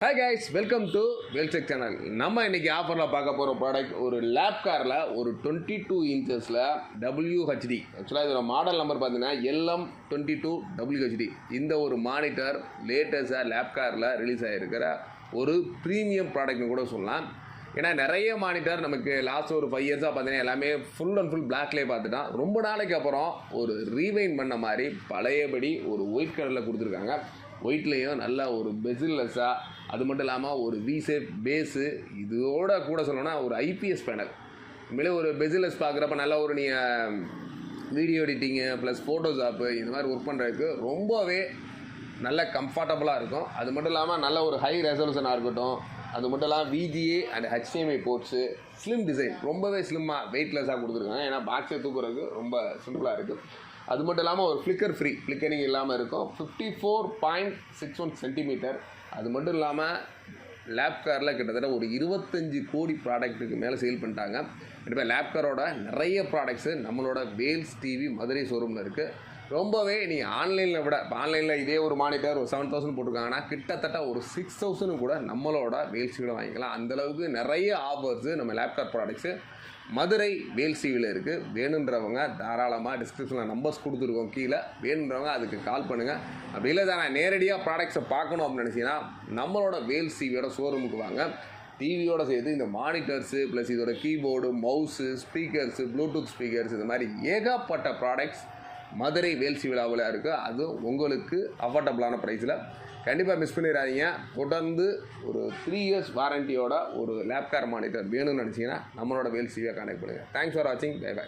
Hi guys, welcome to Vel Tech channel. நம்ம இன்னைக்கு ஆஃபரில் பார்க்க போகிற ப்ராடக்ட் ஒரு லேப் காரில் ஒரு 22 இன்ச்சஸில் WHD. ஆக்சுவலாக இதோட மாடல் நம்பர் பார்த்தீங்கன்னா LM22 WHD. இந்த ஒரு மானிட்டர் லேட்டஸ்ட்டாக லேப் காரில் ரிலீஸ் ஆகிருக்கிற ஒரு ப்ரீமியம் ப்ராடக்ட்னு கூட சொல்லலாம். ஏன்னா நிறைய மானிட்டர் நமக்கு லாஸ்ட் ஒரு 5 இயர்ஸாக பார்த்தீங்கன்னா எல்லாமே ஃபுல் அண்ட் ஃபுல் பிளாக்லேயே பார்த்துட்டான். ரொம்ப நாளைக்கு அப்புறம் ஒரு ரீவைன் பண்ண மாதிரி பழையபடி ஒரு ஒயிட் கலரில் கொடுத்துருக்காங்க. ஒயிட்லேயும் நல்ல ஒரு பெசில்லெஸ்ஸாக, அது மட்டும் இல்லாமல் ஒரு விசேப் பேஸு, இதோட கூட சொல்லணும்னா ஒரு ஐபிஎஸ் பேனல். உண்மையிலே ஒரு பெசில்லெஸ் பார்க்குறப்ப நல்லா ஒரு நீங்கள் வீடியோ எடிட்டிங்கு ப்ளஸ் ஃபோட்டோஷாப்பு இந்த மாதிரி ஒர்க் பண்ணுறதுக்கு ரொம்பவே நல்ல கம்ஃபர்டபுளாக இருக்கும். அது மட்டும் இல்லாமல் நல்ல ஒரு ஹை ரெசல்யூஷனாக இருக்கட்டும். அது மட்டும் இல்லாமல் VGA and HDMI boards, slim design, ரொம்பவே ஸ்லிம்மாக வெயிட்லெஸ்ஸாக கொடுத்துருக்காங்க. ஏன்னா பாக்ஸை தூக்குறதுக்கு ரொம்ப சிம்பிளாக இருக்குது. அது மட்டும் இல்லாமல் ஒரு ஃப்ளிக்கரிங் இல்லாமல் இருக்கும். 54.61 சென்டிமீட்டர். அது மட்டும் இல்லாமல் லேப் காரில் கிட்டத்தட்ட ஒரு 25 கோடி ப்ராடக்ட்டுக்கு மேலே சேல் பண்ணிட்டாங்க. இப்போ லேப் காரோட நிறைய ப்ராடக்ட்ஸு நம்மளோட வேல்ஸ் டிவி மதுரை ஷோரூமில் இருக்குது. ரொம்பவே நீங்கள் ஆன்லைனில் விட, இப்போ ஆன்லைனில் இதே ஒரு மானிட்டர் ஒரு 7,000 போட்டிருக்காங்கன்னா கிட்டத்தட்ட ஒரு 6,000 கூட நம்மளோட வேல்ஸ் டிவியில் வாங்கிக்கலாம். அந்தளவுக்கு நிறைய ஆஃபர்ஸு நம்ம லேப்டாப் ப்ராடக்ட்ஸு மதுரை வேல்ஸ் டிவியில் இருக்குது. வேணுன்றவங்க தாராளமாக டிஸ்கிரிப்ஷனில் நம்பர்ஸ் கொடுத்துருக்கோம் கீழே. வேணுன்றவங்க அதுக்கு கால் பண்ணுங்கள். அப்படி இல்லை தான் நேரடியாக ப்ராடக்ட்ஸை பார்க்கணும் அப்படின்னு நினச்சிங்கன்னா நம்மளோட வேல்ஸ் டிவியோட ஷோரூமுக்கு வாங்க. டிவியோட சேர்த்து இந்த மானிட்டர்ஸு ப்ளஸ் இதோட keyboard, mouse, speakers, Bluetooth speakers, இது மாதிரி ஏகப்பட்ட ப்ராடக்ட்ஸ் மதுரை வேல்ஸ் விழாவில் இருக்குது. அது உங்களுக்கு அஃபோர்டபுளான ப்ரைஸில். கண்டிப்பாக மிஸ் பண்ணிடாதீங்க. தொடர்ந்து ஒரு 3 இயர்ஸ் வாரண்டியோட ஒரு லேப்டாப் மானிட்டர் வேணும்னு நினச்சிங்கன்னா நம்மளோட வேல்ஸ் டிவியை கான்டாக்ட் பண்ணுங்கள். தேங்க்ஸ் ஃபார் வாட்சிங். Bye by.